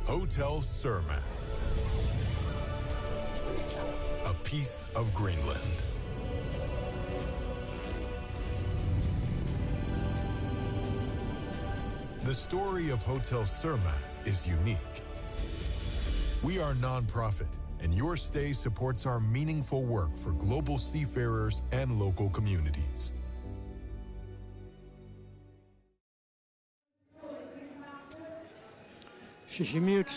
Hotel Surma. A piece of Greenland. The story of Hotel Surma is unique. We are non-profit, and your stay supports our meaningful work for global seafarers and local communities. Sisimiut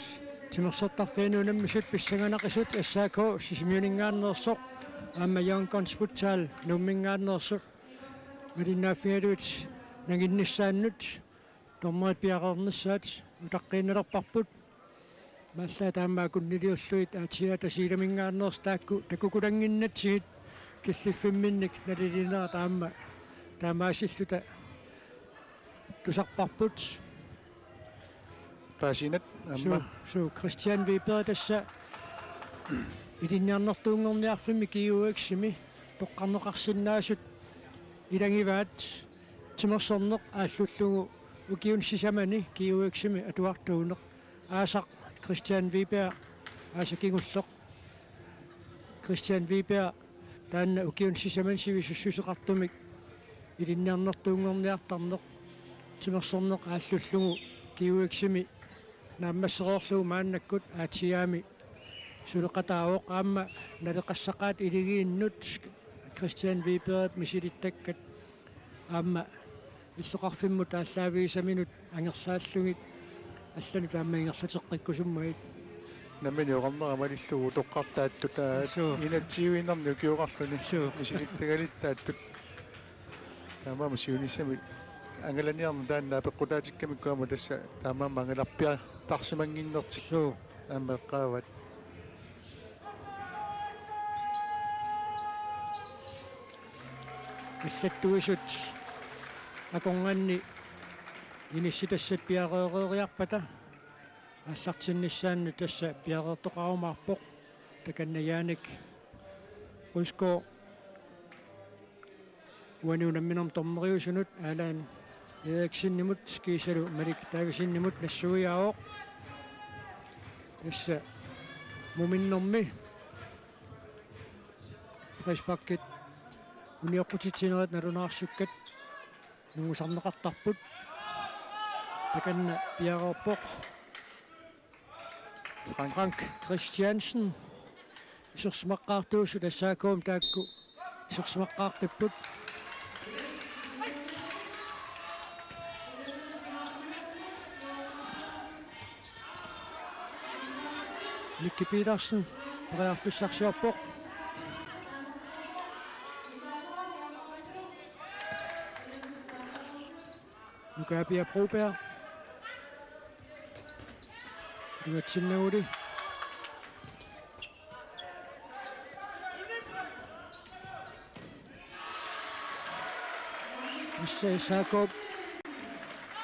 timersartarfiinuunam misut pissanganaqisut assaako sisimiuningaannersoq aamma Young Futsal nummingaannersuq malinnaaffigaluut naginnissaannut tormaat piaqarnissaat utaqqiinnalerparput мааллаа таамаа куннилиуллуит аатиата силамингааннерс таакку такукулангиннатсигит киллиффимминник налилинера таамаасиллута тусарпарпут пасинат амма су Кристиан Вибер тасса илинниарнертуунгорниарфимми киуэксими тоққарнеқарсиннаасут илангиваат тимерсорнеқ ааллуллугу укиун сисамани киуэксими атуартуунеқ аасақ Christian Viber asakingulloq Christian Viber taanna ukiun sisamansivi sussuseqartumik ilinniarnertuungorniartarneq timersorneq aallullugu kiuiksimi naammasseroorlugu maannakkut aatigaami suleqataawoq aamma naleqassaqaat iligiinnut Christian Viber misilittakkat aamma иллоқарфиммут ааллаавиисаминут ангерсааллугит аллани тааммаингерлатеққиккусуммагит наммини оqarneramалиллугу тоққартааттут инатсиуиннарни укиуқарлуни мисилиттагалиттааттут таамаама сиунissami ангаланиарна тааннаа пеққутаатиккамиккуама тасса таамаама ангаларпиа тарсимангиннертик ааммеққаават иллаттуисут аконганни инисситассат пиареериарпата аллартиннissaannu тасса пиареертоқарумаарпоқ таканнаяаник руско уануунамминерм тормериусунут аалаан эаксиннимут скисалу малик таависиннимут нассуиаоқ тасса муминнэрми фрейспаккет униоқутитсинерат налунаарсуккат нуусарнеқартарпут таканна пиареерпоқ Frank Christiansen исерсмаққаартуусу тассаакуум таакку исерсмаққаартиппут Никки Петерсен преарфиссарсиорпоқ Нукаапиа Пробер Тиматсиннаули Исаакоп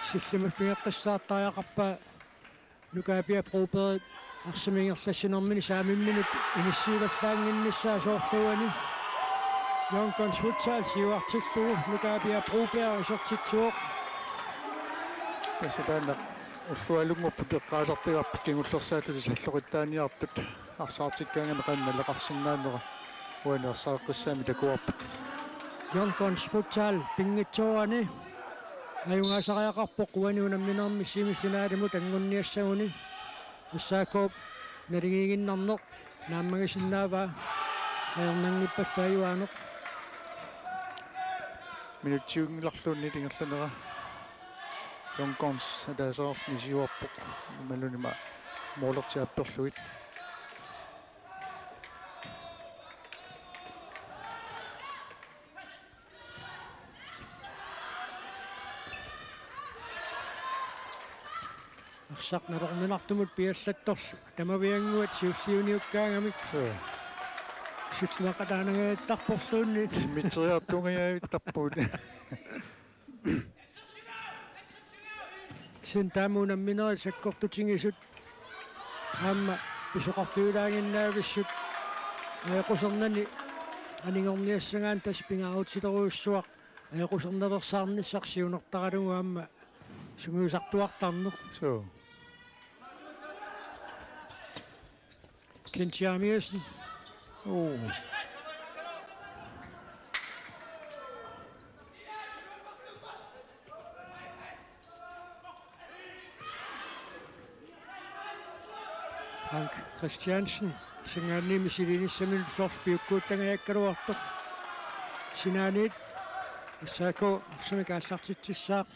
силлимаффиэққиссаартариақарпаа Нукаапиа Пробер арсимингерлассинэрмини саамимминут иниссииваллаангиннissaа соорлуани Young Futsal сиуартиллугу Нукаапиа Пробер исертитсуоқ тасатаана уллуалунгорпут эққаасартигарпут кигуллерсааллути саллоқиттааниартут арсаартиккаангами қанналеқарсинаанера уанерсааққиссаами такуарпут Young Futsal пингитсуани аюнгаасариақарпоқ уануунамминерми семифинаалимут ангунниассагуни уссаакоп налигигиннарнеқ нааммагасиннаава аернангиппаллааюаанеқ минутсиунгиларлуунни тингерланера Yonkons атаасоор нисиуарпоқ малунима моолертиапперлуит арсақ налернинартумут пиаллатторлу тамавиангуат сиуллиуниуккаагамик силлуақатаанагааттарпорлуунни симмитериартунгаяавиттарпуут синтаамуунамминери саккортутингисут аама писоқарфиулаагиннаависсут аякусернани анингорниассагаан таспингаруутсилеруйуссуақ аякусернелерсаарниссарсиунертаралугу аама сунгуусартуартарнеқ соо Kentiamiusen. Frank Christiansen. Singaani misilinissami sorspiukkuuttangayakkaluartoq. Sinaanit issako arsimikaallartitsissaaq.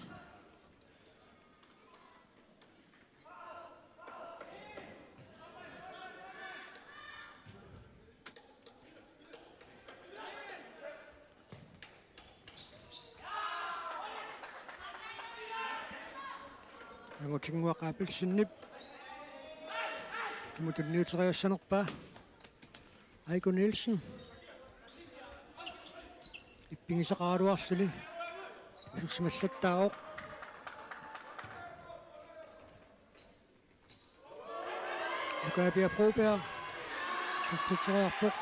Angutinguaqaapilsinnip Mutunniuteriassanerpaa Aiko Nielsen ippigisaqaaluarluni isussimallattaaoq Ukapia Proberg sortiteriarpoq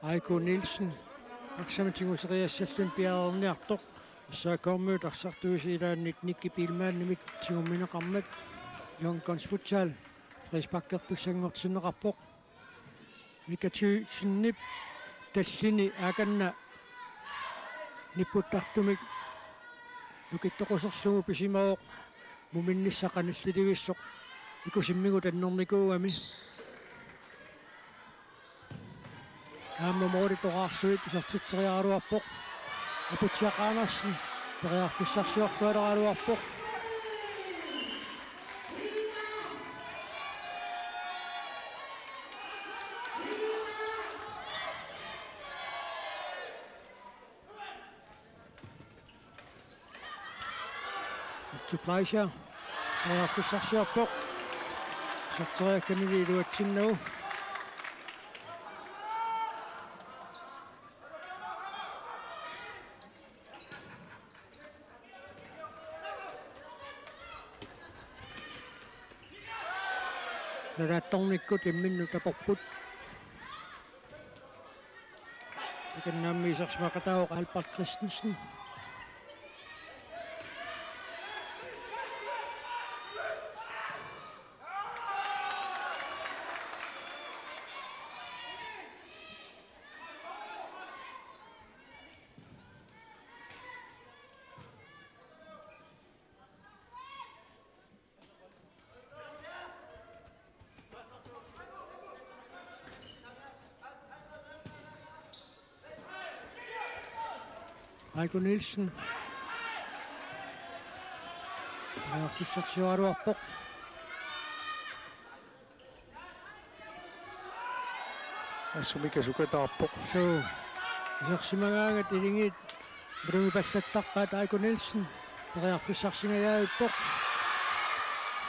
Aiko Nielsen Aksamatinguseriassallun piaarniartoq Saakormuut arsartuusiilaannit Nikki Pilmaannimit sigummineqarmat Jonkons Futsal Frisbakkertussangortinneqarpoq Mikatsysinnip tallini aakanna nipputtartumik nukittoqusserlugu pisimauq muminnissaqanillitivissoq ikusimmigu tannermikuugami Aammamooritoqaarluit isartitseriaaruarpoq Aputsiaqaanarsin periarfissarsiorlualeraluarpoq Til Fleischer periarfissarsiorpoq sarteriakkanili iluatsinnagu Narattornikkut imminnu taporput Ikannaammiisarsimaqatauq Albert Christensen Aiko Nielsen Fissarsiualuarpoq Assumikasukataarpoq So isarsimagaangat ilingit brungipallattarpaat Aiko Nielsen periarfissarsingajaayuppoq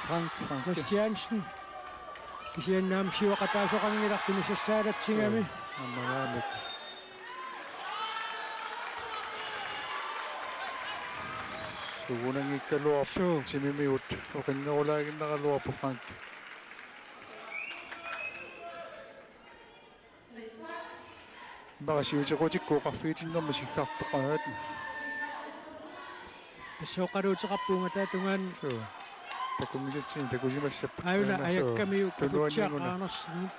Frank Christiansen kisiannaam siuaqataasoqangilartumi sassaalatsigami Ammaгаамик Sugunangikkaluarpoq timimiut oqinnerulaaginнераluarpoq Frank Marasiutiqutiqqooqarfiitinnermi siggartoqaat Soqaluutiqarpuunga taatungaan so takungisatsin takusimassap Auna ayakkamiu kaputsiaqaanarsin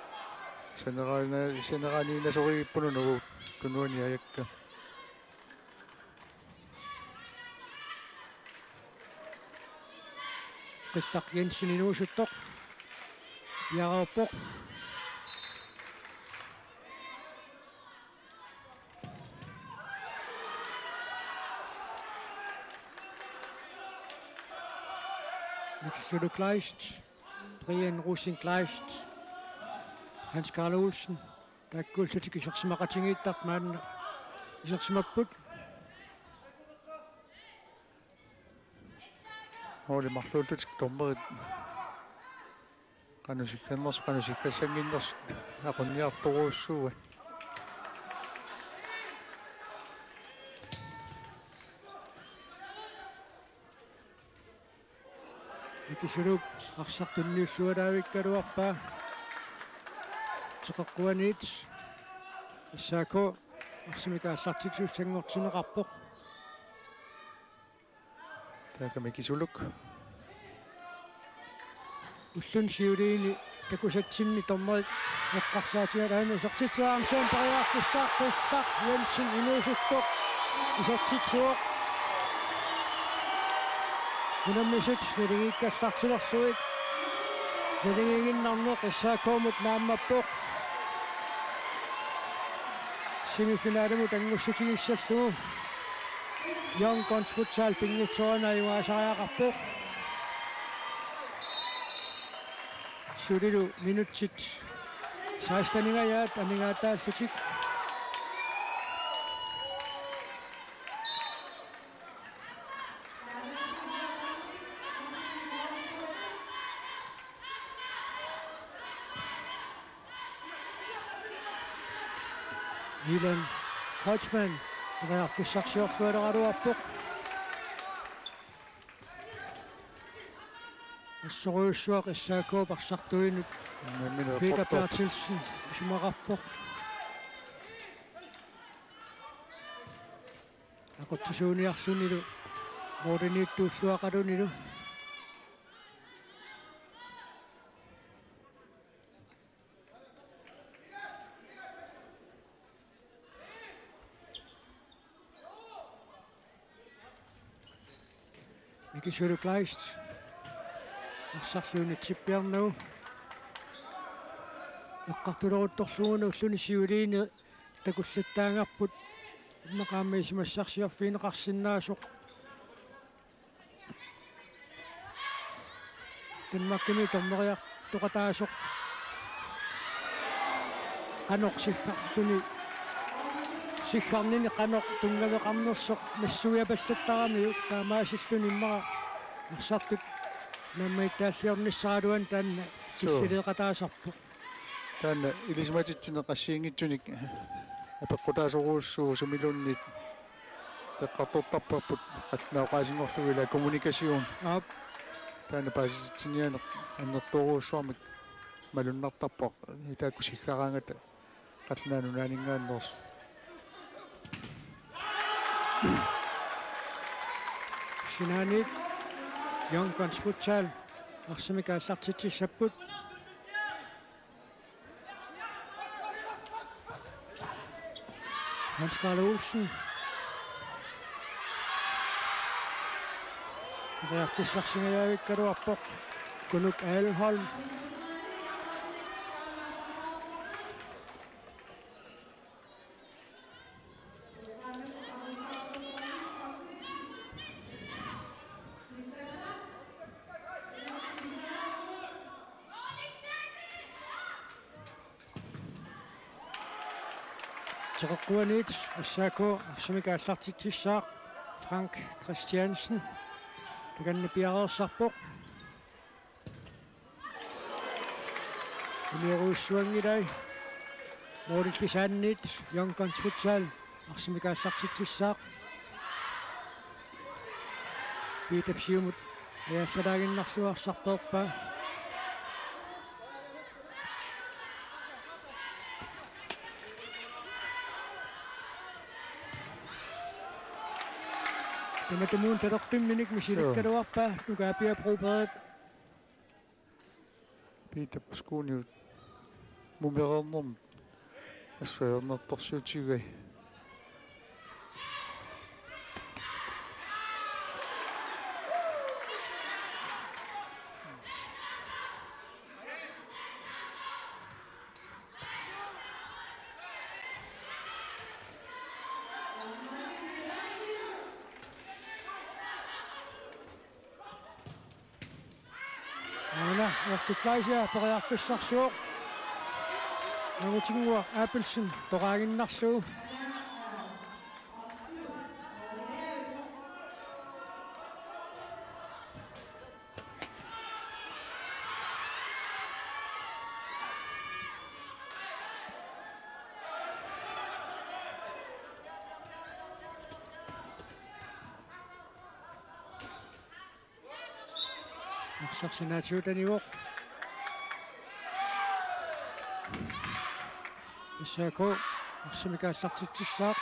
Saneraaniinasoriippununugu tunuani ayakka Qillaq Jensen inuusuttoq Piaraupoq Niksulu Kleist Brian Rusing Kleist Hans Karl Olsen takkuullutik isarsimaqatingiittart maanna isarsimapput Oli marluullutik tormerit qanusikkanngers aqunniartoruussuuga Ikisurup arsartunniullualaavikkaluarpaa teqeqquaniit issaako arsimikaallartituussangortineqarpoq taakamikisuluk уллун сиулиини такусатсинни тормерит эққарсаатигалаами сортитсаамсуун париарпуссаартуссақ Jensen инуусуттоқ исортитсуоқ унаммисут нилигиккаллартилерлуит нилигигиннарнеқ иссаакуумут нааммаппоқ семифиналимут ангуссутигиссаллугу Young Guns Futsal пингитсуана юаасариақарпоқ сулилу минутсит саастанигаят амигаатааллутик Milan Kochman реарфиссарсиорлуалераруарпоқ ассоруйуссуақ иссаакуу парсартуинут Peter Bertilsen исумақарпоқ ақутсууниарлунилу мооденииттууллуақалунилу Mikisuru Kleist арсарлуни типпиарнагу эққартулерутторлугуна уллуни сиулиини такуллаттаангарпут иммақаамми исимассарсиорфиинеқарсинаасоқ тиммаккими тормериар тоқатаасоқ каноқ сиккарлуни сиккарнини каноқ тунгавеқарнерсоқ массуяпаллаттарамиу таамаасиллуни иммара арсартут наммаиттааллиорниссаалуан таанна силлилеқатаасарпу таанна илисматитсинеқассиингитсуник апеққутаасоруussуу сумилуннит пеққартортарпарпут қаллаоқаасингорлугила коммуникасиун таанна пааситсинианеқ аннерторуussуармик малуннартарпоқ итааккусиггараангата қаллаанунаанингаааннерс Shinanit Young Guns Futsal арсимикааллартитсиссаппут Hans Karl Olsen реартиссарсингаяавиккалуарпоқ Gunuk Alenholm Tjerekkuanit ассааку арсимикааллартитсissaaq Frank Christiansen таганна пиареерсарпоқ илиоруссуангилай моориллисааннит Young Guns Futsal арсимикааллартитсissaaq питапсиумут яассалаагиннарлуарсарпоорпа Таматамуун талертимминик мисиликкалуарпаа нукаапиа проберет питапскууниут мумерернерм ассаернерторсуутигай Ortuflaisia periarfissarsuoq nangutiнгua Appelsen toraaginnarluu арсарсинаатиутаниуоқ иссааку арсимикааллартитсissaaq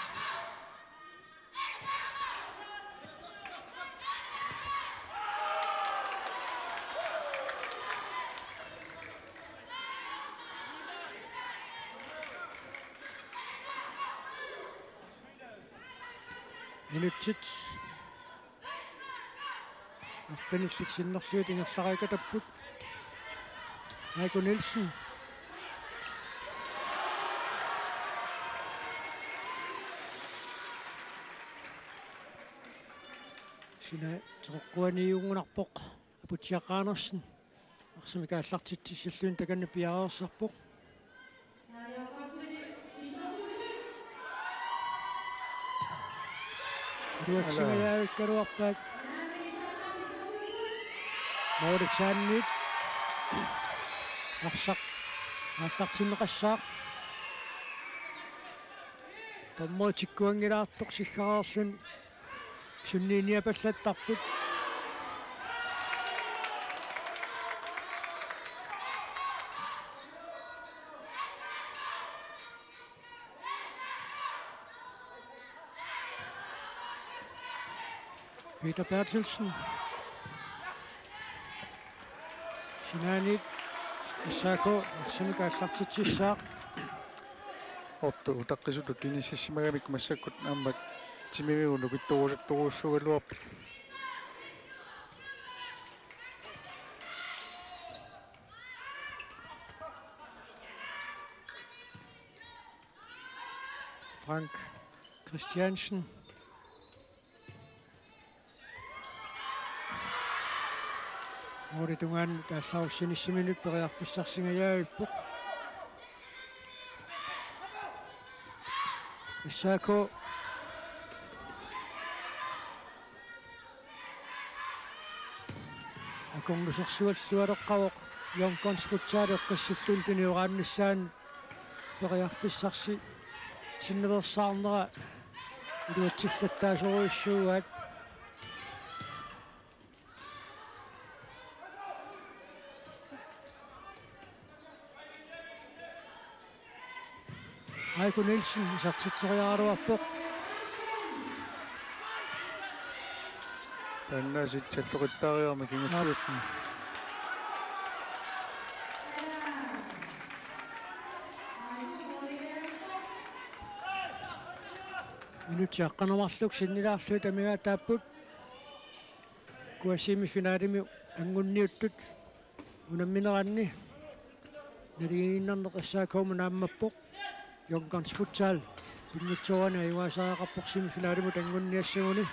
инутсит арфинилликсиннерлуит ингерларикатаппут Айку Нилсен сина теққуаниунгунарпоқ апутсиаққаанерсин арсимикааллартитсиллуин таканна пиареерсарпоқ руатсигаявиккалуарпаат моорисааннит арсақ ааллартиннеқассаа томмотиккуангилаартоқ сиггараарлун суннииниапаллаттарпут Peter Bertelsen Sinanit Isako Simikaallартитсissaaq Otto utaqqisutut inississimagамик массаккут ааммат тимивигуну питторусатторуссугалуарпи Frank Christiansen Оритунгаан таалларуссинissиминут периарфиссарсингаяавиппоқ Isako аконгусерсуаллуалеққавоқ йонконсфутсаали эққиссиллун пиниорааннассаан периарфиссарси тинневерсаарнера илуатсиллаттаасоруиссуугаат Айку Нилсен сартитсериааруарпоқ таннааситсаллоқиттаариарма кингуллуаллун минутиаққанамарлук синнилаарлуи тамига тааппут куассими финалими ангунниуттут унамминеранни налигииннарнеқассаакауму нааммаппоқ Yonkans futsal pinnitsuana iwasaaqarpoq semifinaalimut angunniassaguni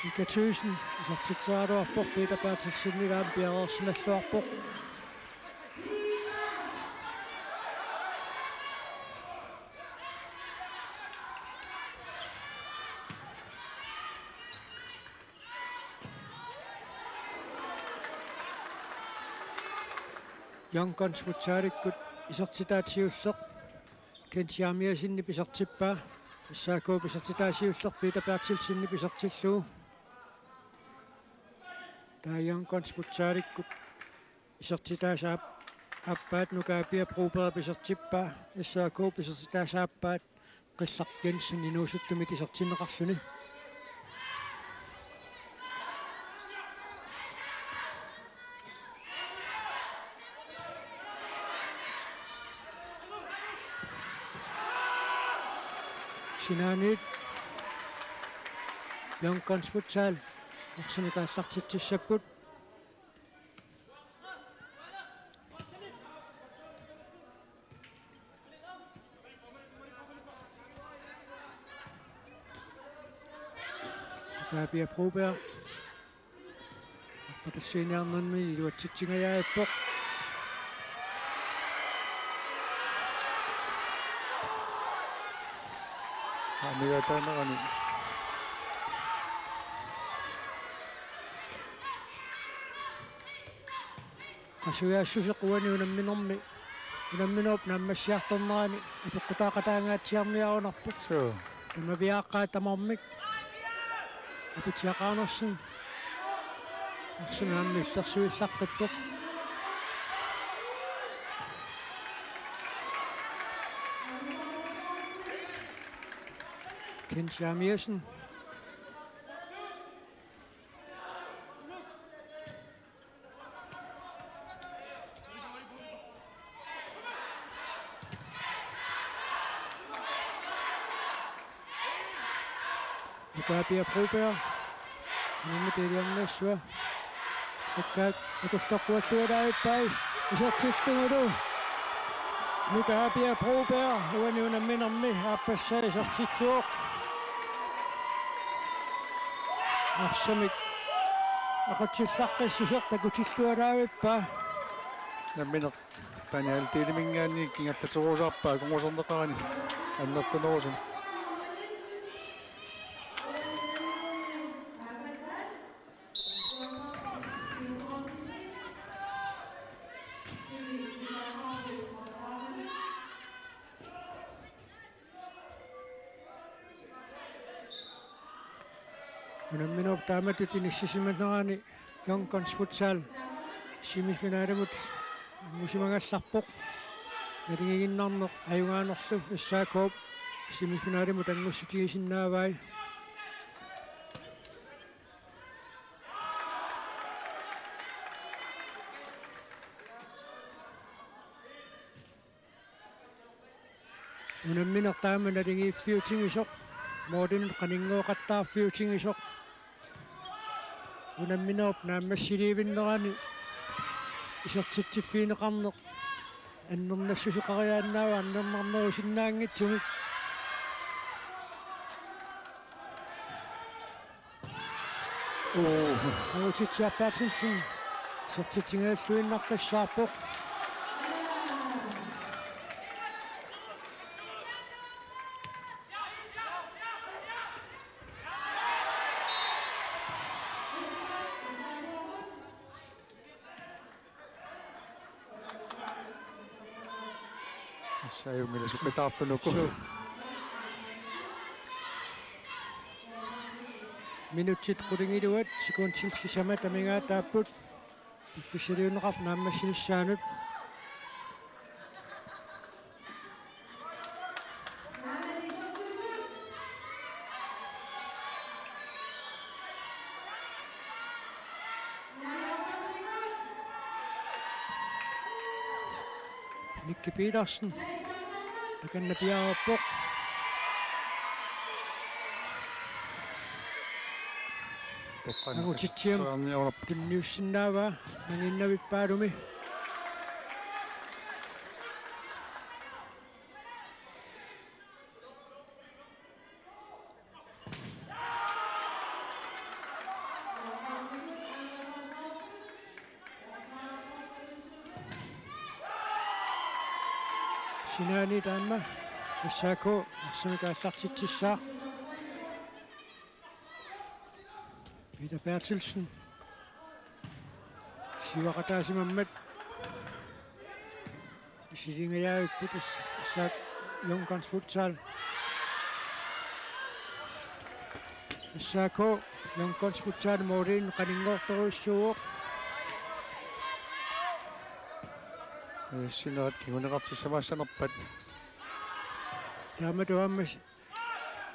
Ika Thyssen isartitsaaruarpoq Peter Bertelsen-nilaam piareersimalluarpoq Yonkans futsalikkut isartitaatiulleq Kensiamiasinni pisartippaa issaaku pisartitaasiulleq Peter Bertelsen-ni pisartilluu taa Yonkans futsalikkut isartitaasaap appaat nukaapia Brubera pisartippaa issaaku pisartitaasaappaat qillaq Jensen inuusuttumit isartinneqarluni Sinanit Yonkans futsal arsimikaallartitsissapput Kaapia Brubera apatassiiniarnanmi iluatsitsingajaappoq амигатааnerani qasuyaassusequani unamminuup naammassiartornerani apeqqutaaqataangaatiarniarunarput so unaviaaqqaatamarmik aputiaqaanersin arsunaammiillersuillaqqippoq Kensiamiasen Nukapia Broberg. Nummer det er Neswa. Akkullorkuassualaippai. Isartissunulu. Nukapia Broberg. Uaniuna minarmi aappassaa isartitsuoq. Arsamik. Aqatsillaqqisusaq takutillualaavippa. Nammineq panialtiilimingaanni kingallateruusaarpaa kungusorneqarani аннертунерусун Unamminop taamatut inissisimanaani Yonkons futsal semifinaalimut musimangallarpoq nalingiginnarneq ajungaanerlu issaakoop semifinaalimut angussutigisinnaavai unammineq taama nalingiiffiutigisoq moodinut qaninngooqattaarfiutigisoq unamminerup naammassiliivinnerani isertitsiffiineqarneq аннернассусеқариааннаава аннернарнерусиннаангитсуми агутитсиарпаатилсин сертитингааллуиннартассаарпоқ сааюмила суккатаартунуку минутсит qulingиluat секундсилсисама тамигаатааппут иффисилиунеқар нааммассимиссаанут Nicky Petersen takanna piaarappoq agutitsiam kinniussinnaava nanginnavippaarumi Sinani taamma issako arsamikaallartitsissaa Peter Bertelsen sivaqataasimammat isilingajaavipпут issaak Yonkons futsal issako Yonkons futsal moodin qaningoortoruissuuq синерат кигунеқартиссамаассанерпат тааматуаммас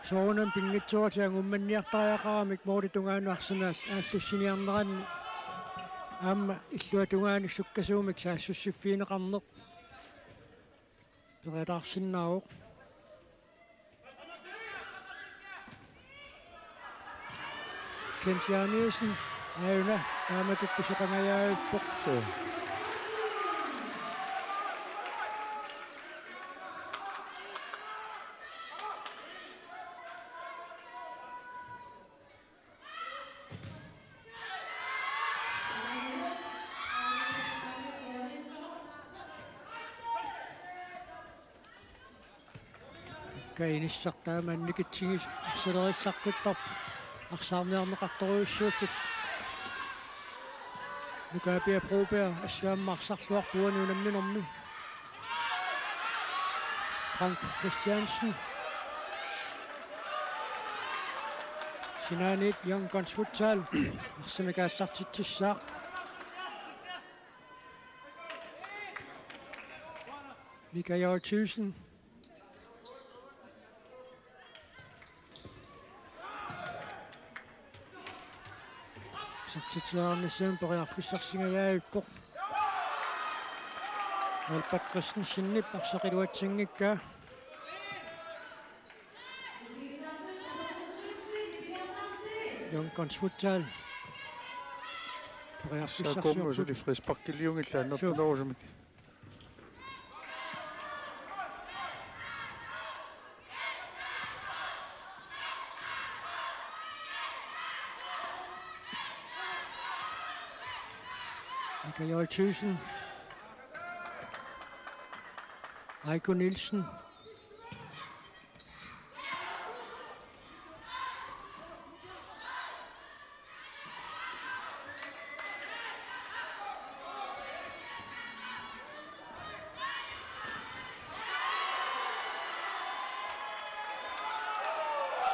соонам пингитсуатиан умманниартариақарамик мооритунгаану арсенаал ааллуссиниарнеранни аама иллуатунгаану суккасуумик саассуссиффиинеқарнеқ перелаарсиннаавоқ кенчианиусин аюна тааматут писоқангаяавиппоқ каинissartaama анникитсигис арсалериллаққиттар арсаарниарнеқарторуйуссууллут Nukapia Broberg ассуаммаарсарлуарпуани унамминерми Frank Christiansen Sinanit Yonkons futsal арсамикааллартитсissaaq Mikael Thyssen Sartitsaaarnissaam periarfissarsingajaavippoq Alpat Christensen parsaqiluatsingikkaa Yonkons futsal. Saakoommu suli frisparkiliungilla annartunoorusumik. Michael Joel Thyssen. Heiko Nielsen.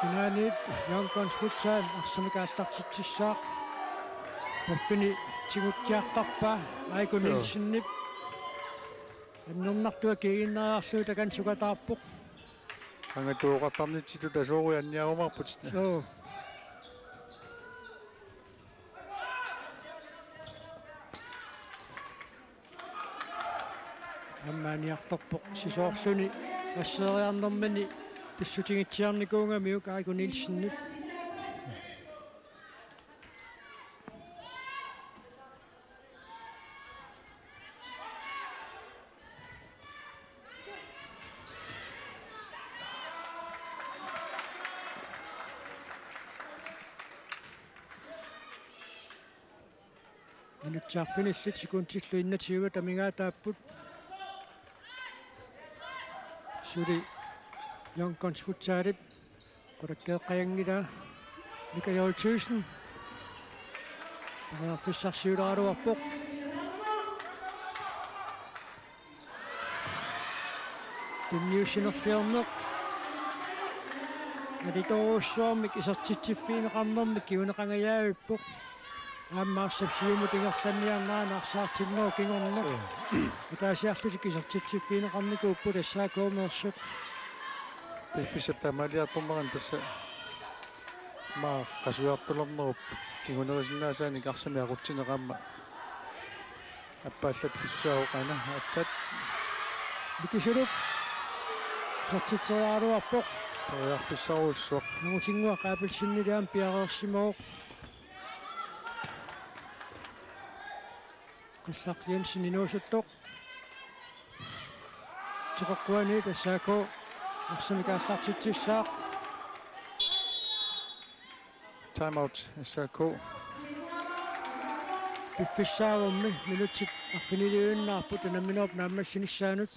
Sinanit Yonkons futsal arsamikaallartitsissaaq. Taffini tiguttiartarpa Heiko Nielsen. Annernartua kiginnaarluu takan sukataarpoq. Angatuoqartarnitsitu tasuorianniarumarput. So. Ammaaniartorpoq sisoorluni ассериарнэрмани тассутингитсиарникуунгамиук Heiko Nielsen. Minutsaarfinillit sikuntillu innatiuga tamingaataapпут suli Yonkons futsaalip qorakkeeqqayanngila Michael Joel Thyssen fissarsiulaaruarpoq tunniussinerliorneq alitoruussuarmik isartitsiffiineqarnermik kiuneqangayaavippoq ааммаарсапсиуму тингерланниарнаана арсаартинноо кингорнеқ таасиарлутик кисартитсиффиинеқарнику уппу тассаакоомерсут Пиффисап тамалиарторнеран тасса маа қасуяартулернеруп кигунерисиннаасаани карсами ақутсинеқаама аппааллат туссаауқана атсат бикисулук сартитсериааруарпоқ тариарфиссаруuссуақ нагутингуа qaapilsinniliaam piareersimooq qillaq Jensen inuusuttoq tiqoqquani tassaako арсамикааллартитсissaaq time out SRK пиффиссаагумми минутсит арфинилиуиннаарпут танамминооп нааммассинissaanут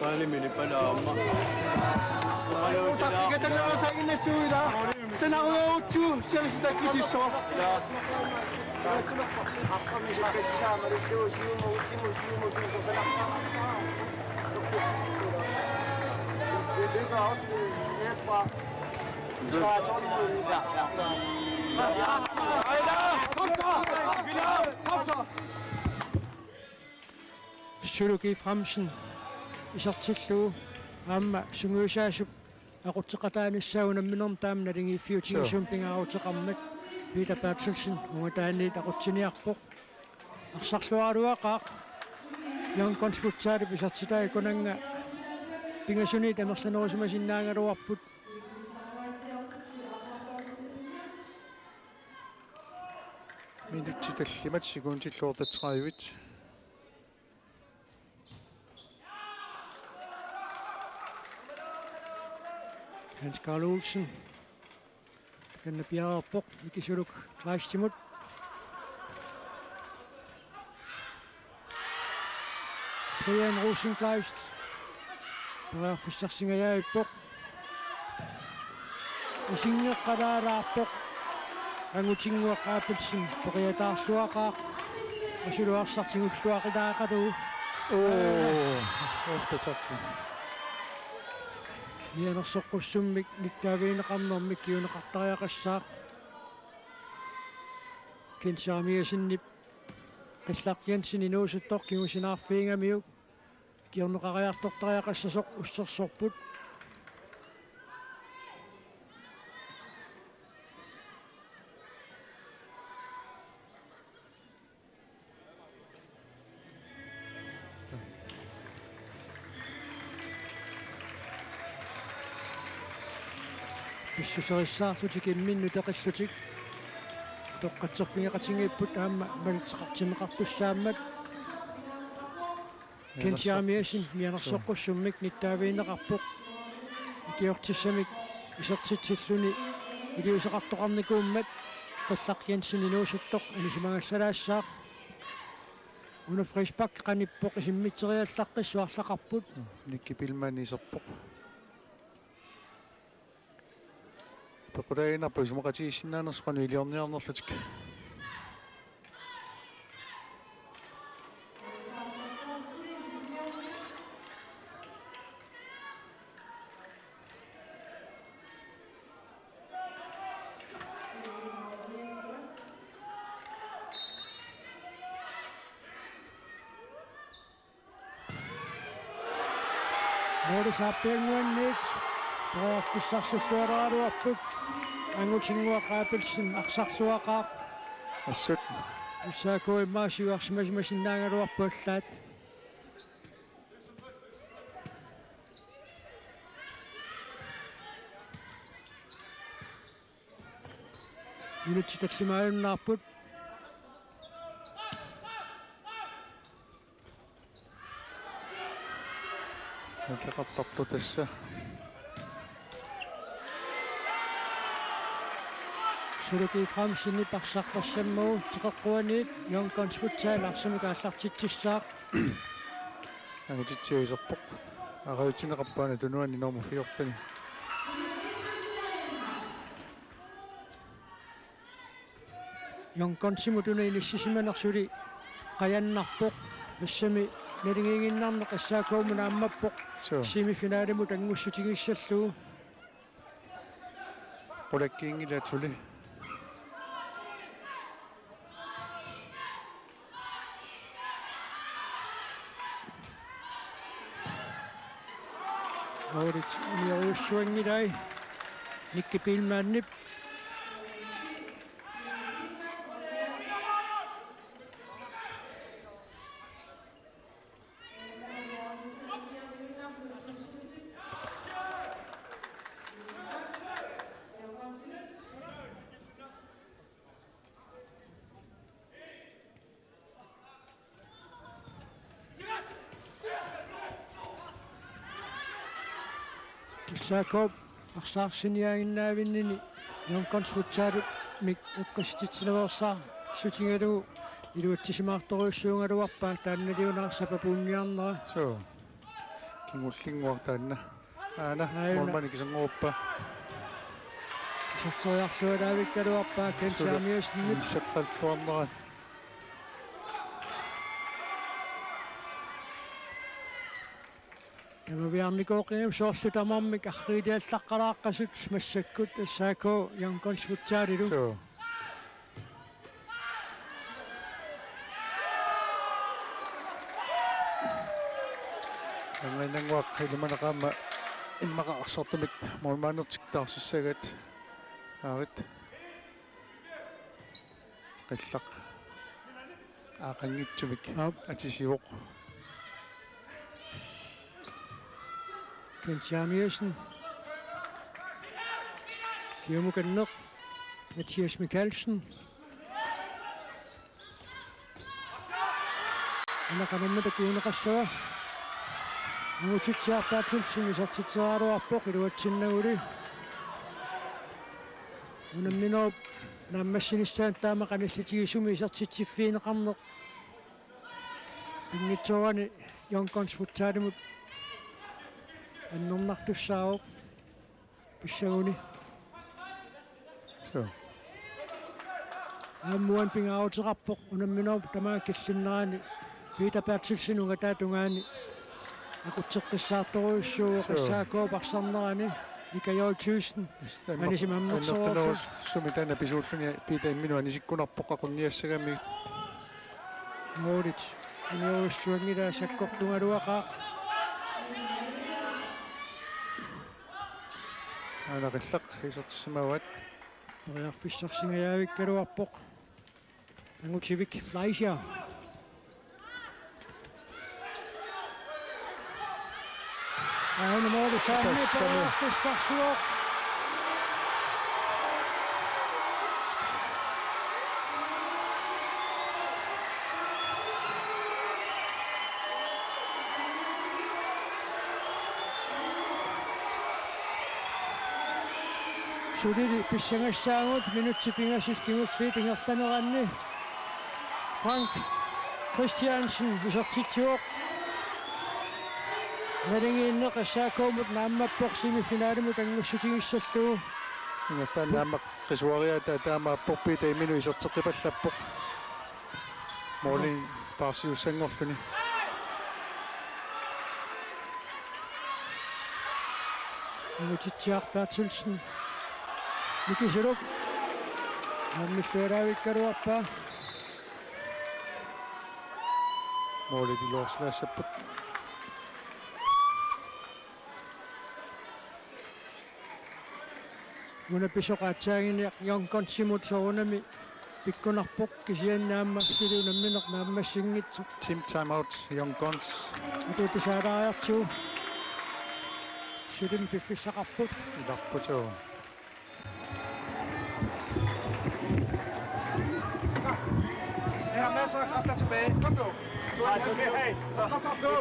Palimini palaama. Suluki Framsen isartilluu aamma sunguusaasup aqutseqataanissaunamminerm taamnalingi fiutingisum pingaarutеқармат Peter Bertelsen ungataanniit aqutsiniarpoq арсарлуаруақаақ Yonkons futsaalip isartitaaga kunanga pingasuni tamerlanerusumasinnaaгаруарпут минутситаллимат сигуунтиллуортатсеқаривит Hans Karl Olsen kan Bjerrepoq Mikisuluk Kleistimut Brian Rosenkleist Fissarsingajaippoq Isingeqqalaaraarpoq angutinnguaqqaapilsin poqiataarluaqaaq asuluarsartingulluaqilaaqaluu офтатакки Nianersoqqussumмик nittaagiineqarnermik kiuneqartariaqassaaq kinsaamiasinнip qillaqqiansin inuusuttor kigusinаарfiingamiuk kiorneqariartortariaqassasоq ussерsorput писсусерissаарлутик имминну теқиллутик тоққатсерфингеқатингииппут аама малитеқартинеқартуссааммат кенчаамиасин мианерсоққуссуммик ниттаавиинеқарпоқ икиортиссамик исертитсиллуни илиусеқартоқарникууммат qillaqqiansin inuusuttoq anisimangassalaassaaq una frispak qanippoq isimmiteriallaqqissuarlaqarput никкипилмани исерпоқ пеккутаагинарпу исумақатигиссиннаанерсуқану илиорниарнерлутик Notice happenguannit проаффиссарсуллуалааруарпут ангутингуақаапилсин арсарлуақаа ассут уссаакуи маасиуарсимасимасиннаагалуарпуаллаат юнитси таллимааюннаарпут натеқартарту тасса Suruki Framsini Parsaqassammu teqeqquaniit yonkonsfutsaallarsumiqaallартитсissaaq агутитсиисерпоқ ариутинеқарпаана тунуани норма фиортани yonkonsимутуна иниссисиманерсули qayanнарпоқ нассами налингингиннарнеқ ассаакуумуна аммаппоқ семифинаалиму тангуссутигиссаллуу qulakkiingilatuли Audit niuussuangilai nikkipilmaannip Saakop арсаарсиниаагиннаавиннини yonkonsfutsaalut mik eqqistitsilversaa sutingalu iluattisimaartoruussuungaluarpaa taannaliunaarsapa puunniarnera so kingullinguartaanna aana molmani kisangoruppa сатсориарлуалаавиккалуарпаа кенсаамиуснит исеққаллуарнера Ямавиарникооқиам соорлутамармик арриилиаллаққалааққасут массаккут ассаако yonkonsfutsaalilu so ангайнангуақ илманеқаама иммақарсартумик молмаанертиктаарсиссагат аарит қиллақ аақангитсумик атисиоқ кенсаамиусн киумуканнеқ Mathias Mikkelsen анақанаммата киунеқассава нуутитсиарпаатсилсими сартитсерааруарпоқ илуатсиннагули унамминоо наммассиниссаан таамақаниллитигисуми сартитсиффиинеқарнеқ пингитсоорани yonkonsfutsaalimut аннернартуссаавоқ писсагуни so аммуан пингааутеқарпоқ унамминоо тамаа киллиннерани питапаатсилсинунга таатунгаани акутсеққиссаарторуйуссуу қиссаакоо парсарнерани икаёутсуусн анисимаммерсоорфус сумитана писууллуни пита иммину анисиккунарпоқ қақунниассагами Modit. Iniuussuangila sakkortungaluaqa. Anaqillaq isartissimauat. Pariarfissarsingajaavik Angutivik Fleischer. Aina Modit saamni pariarfissarsuoq. Sudili pissangassaangut minutti pingasit kimulli tingerlaneranni Frank Christiansen isortitsuoq Melingiinne qassaakuumut naamappoq semifinaalimut angussutigissallugu Ingallaan naammaq qisuariata taamaapporpi taiminu iserteqipallappoq Moolin paarsiussangorluni Angutitsiaq Bertelsen Mikiseruk Ammilluaraavikkaluarpaa Moolin ilorslaassappat Muna pisoqaatsaaginiaq yonkonsimut soorunami pikkunarpoq kisiannaamma silunammineq naammassingitsu team timeout young guns itupisaalaariartuu sulim piffissaqarput ilarputuu Jeg har masser af kræfter tilbage. Kom nu. Hey, Kom så, gå.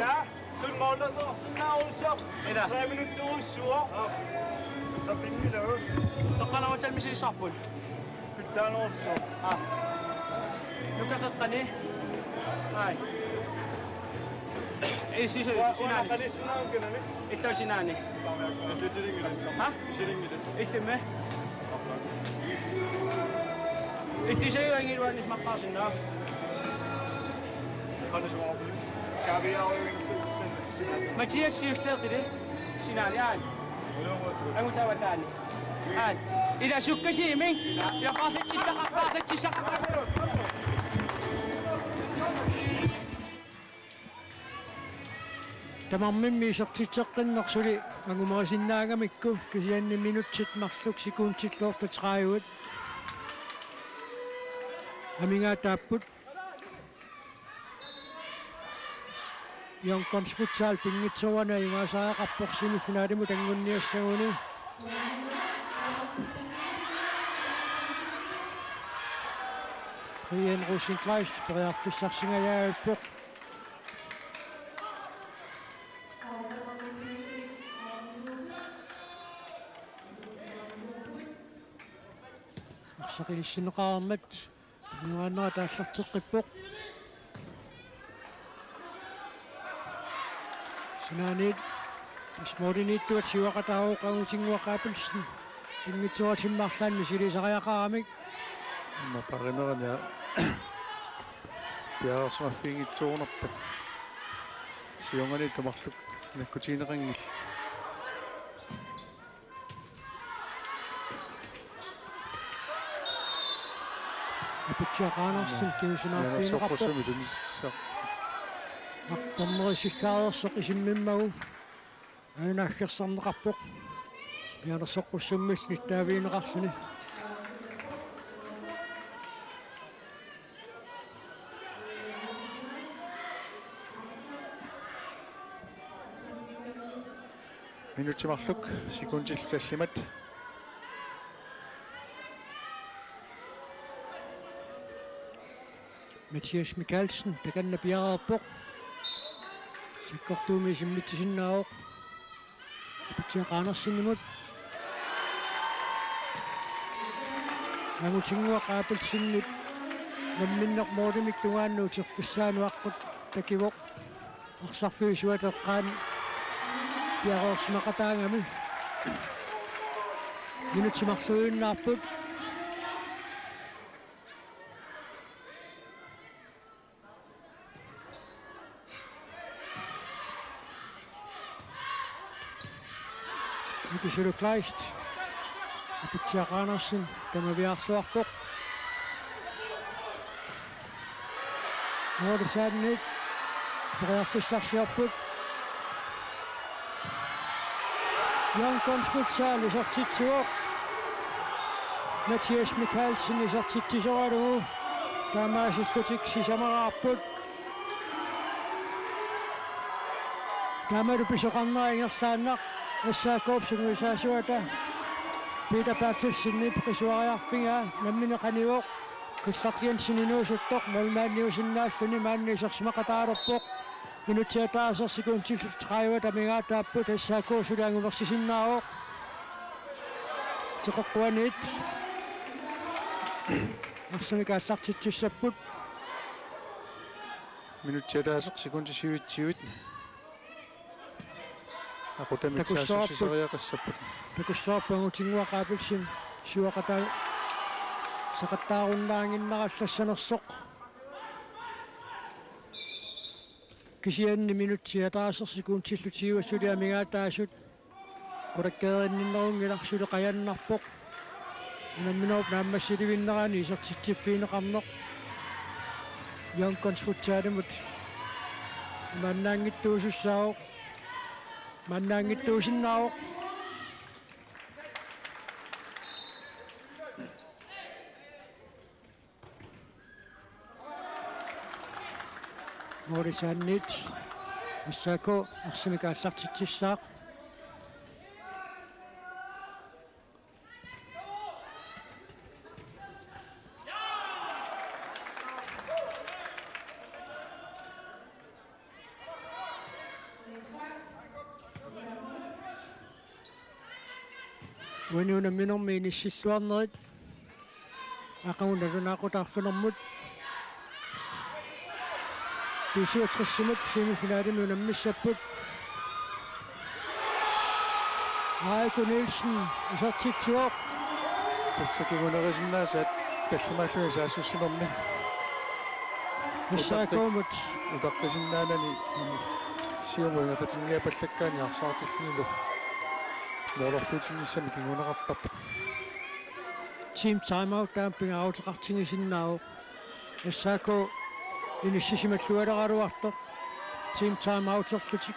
sun molta sinna uussuq 3 minuuttia uussuoq Så bliver vi lavet. taqalawa talmisi sarpun pittaan uussuoq nukaqqani ai ei siis sinani qali sinaan kenani illa sinani ha siringile isimme isi seyangil wa nismaqasinna qali suwaq Mathias siullerdili sinani ai angutawatani ai ila sukkasiiming ya qaasitsissaq Tamammi isertitseqqinnersuli angumarisinnaangamikku kisianni minutsit marluk sekuntitloortateraayuut amingaa taapput Yonkons futsal pingitsuana ingasaaqarporsimi finaalimut angunniassaguni Brian Rosenkreist pariarfissarsingajaavippoq Arsaqilissinneqaarmat nuannera taallarteqqippoq Sinanit Smordinittuat siwaqataaruuqagutinguaqaapilsin ingitsuatimmarlaanni silisariaqaramik maparinerania piarsmaffiingitsuunerpat siungani tamarluk nakkutiineqangill apitsiaqaanarsin kiusinаарfiineqarpoq soqqusumi tunissaq Tammerisikkaadersoq isimmimmagu ainaaggersarneqarpoq pianersoqqussummil nittaaviineqarluni minutimarluk sekuntillallimat Mathias Mikkelsen takanna piareerpoq Sikkortuumi simmitsisinnaaq apitsiaqaanersinimut Angutinguaqaapilsinnut namminnermoortimik tungaannuut serfissaanuaqqut takivoq arsarfiisuateqqaan piareersimaqataangami minutsimarluiunnaarput Mikisulu Kleist apitsiaqaanersin tamaviarluarpoq Nuorisaannit Peqarfissarsiarput Young Guns Futsal isartitsuoq Mathias Mikkelsen isartittisoralugu taamaasillutik sisamaraarput taamalu pisoqarnaa ingerlaannaq ассаакоопсунгуисаасуата Peter Bertelsen писуариарфига намминеқаниуоқ қиллартиан сининуусуттоқ малмаанниусиннааллуни маанниисерсимақатаалерпоқ минутсиатаасерсикуун тиллутраива тамигаатааппут ассаакоосулиангулерсисиннааоқ теқоққуанит арсамикааллартитсуссаппут минутсиатаасерсикуун тисивитсивит акутамиксаасуссисериақассаппут такуссаарпангутингуақаапилсим сиуақатаа сақаттааруннаангиннараллассанерсоқ кисианни минутсиатаасерсикуун тиллутиивассулиамигаатаасут кураккеериннерунгиларсуле қаяннарпоқ намминооп нааммассиливиннерани исертитсиффиинеқарноқ янгконсфутсаалимут маннаангиттуусуссаоқ маннаангиттуусиннаоқ Morisannit ассаако арсимикааллартитсissaaq Wenuna minormi nissilluarnerit aqagunalunaaqutaarfinermut писуутриссимут семифиналими унаммиссаппут Айко Нилсен исартитсуоқ тассакигунерисиннаасаат таллумааллуни саассуссинерми ассаакоомут утаққисиннаанани сиумуингататингиа паллаккаани арсаартиллунилу моорфитинниссами кигунеқартарп team timeout таампинга аутеқартингисиннаавоқ ассаако иниссисималлуалераруартоқ team timeout-ерлутик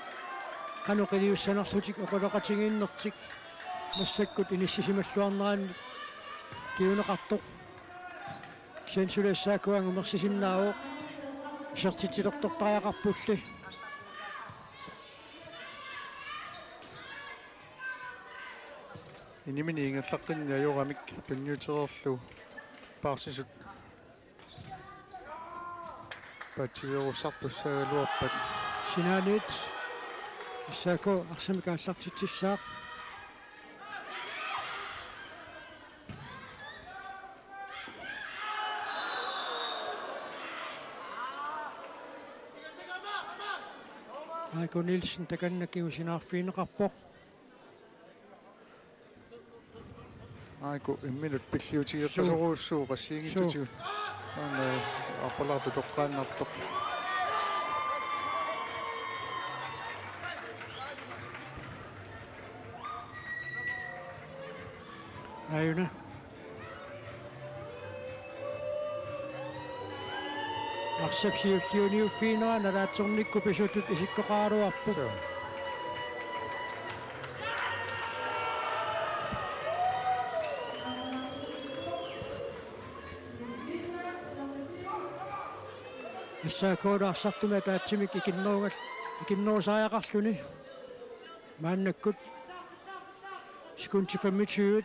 каноқилиуссанерлутик оқулеқатингииннертик массаккут иниссисималлуарнераани киунеқартоқ сенсулассаакуангумерсисиннаавоқ сертитилертортариақарпулли инимини ингерлаққинни аюрамик пунниутерерлу паарсисут патсиверуссарпуссаагалуарпат синаанит ассаако арсамикааллартитсissaaq Айко Нилсен таканнакиусинаарфиинеқарпоқ айко имминут пиллиутигеққасоруussуу qassiingitutигут аана аппалаарту тоққааннартоқ аюна арсапсиуллиуниуффиинера налаатсорникку писутут исиккоқааруарпу ассаакоолаарсартума таатсимик икиннерусааяқарлуни мааннаккут скунти 25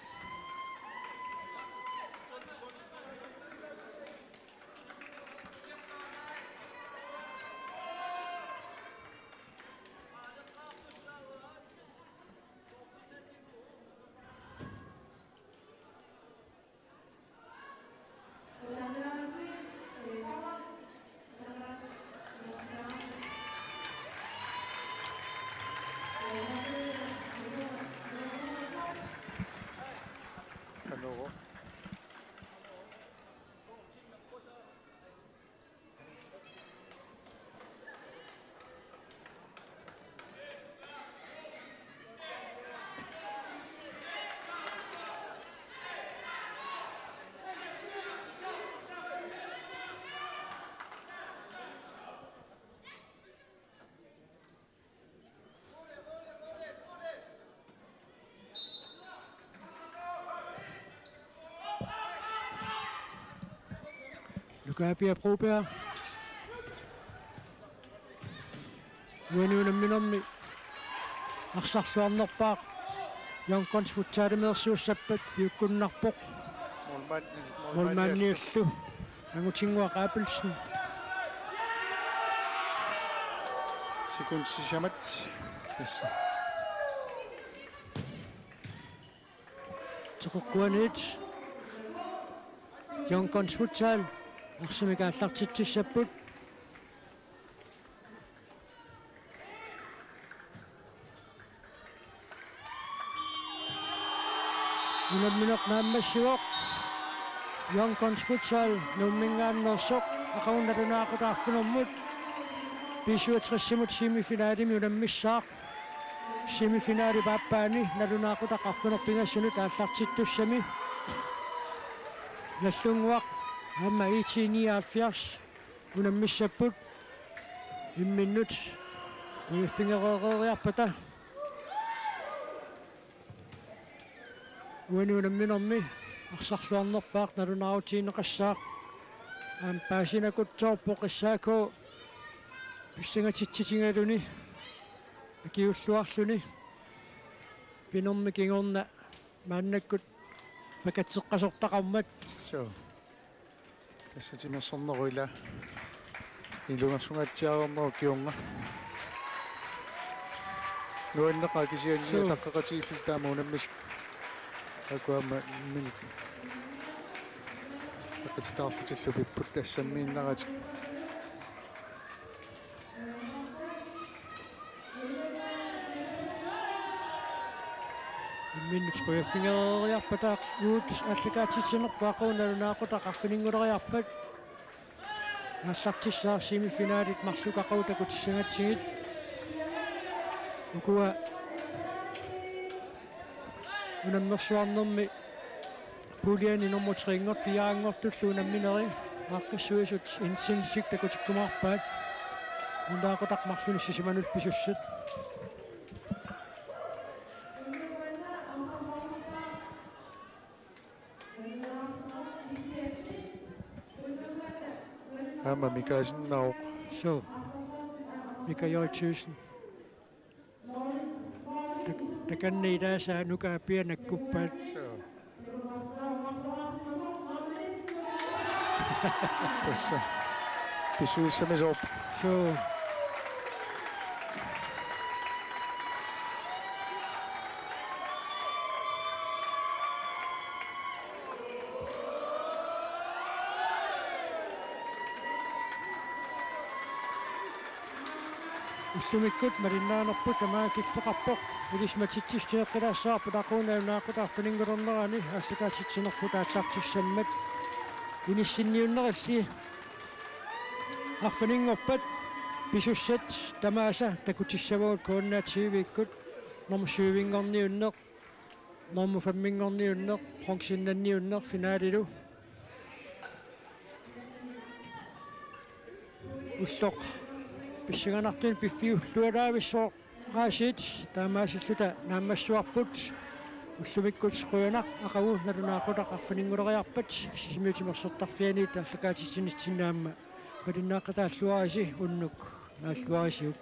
Lukapia Probia. Uenuunamminormi arsarluarnerpaaq Yonkons futsaalimeersuussappat piukkunnarpoq Molmanniullu angutinnguaq Apelsen Sikunsisamat tassa teqeqquaniit Yonkons futsaal arsimikaallartitsissapput Unamminaq naammassiuq Yonkons futsal nummingaannersoq aqaunnalunaaqutaarfunermut pisuutrissimut semifinaalimi unammissaaq semifinaali paappaani nalunaaqutaqarfunerpingassunut aallartittussami nallunguaq amma 1879 unammissapput imminnut uiffingereeriarpata Uenuunamminormi arsarluarnerpaaq nalunaarutiineqassaaq paasinakuttsorpoq issaako pissingatitsitigaluni akiulluarluni pinormi kingorna maannakkut pakatseqqasortaqarmat so tassa timersorneruila ilungersungatsiaarnerneru kiunga nuanneqa kisiannia taqqaqatigitul taama unammis Aquama minut. Laqad taarlutillu pipput tassammiinnarat. minut qoyaffingereeriarpataaq uut allakaatitsenerpaaqaunalunaaqutaqarfininguleriarpat аллартиссаа семифиналит марлукақаутакутиссангатсигит укуа унаммерсуарнерми пулиани номер 3 фиаангортуллу унамминери аақкассуисут инсинсик такутиккумаарпаат ундаақутақмарлунissисиманут писуссат Hammer Mikaelsen now. So, Mikael Thyssen. Der kan nede sig nu kan blive en kuppet. Så. Besøg som er op. Så. Sumikut marinnaanarput amaakitteqarpoq ilismatittistineqqilaassаарput aquunaunaaqqutaarfiningulornerani allakaatitsinerput aallartissammat inissinniunnerilli arfiningorpat pisussat tamaasa takutissavaut koonnaatiiviikkut normusuivingorniunneq normufamingorniunneq pronksinnanniunneq finaalilu ulloq Pissinganartin piffiullualaavissoo raasiit taamaassilluta naammassuarput ullumikkut quyanaq aqagu nalunaaqutaqarfininguleriarpat sisimiutimersortarfianiit allakaatitsinitsinnaamma palinnaaqataalluarisi unnuk naalluarisiuk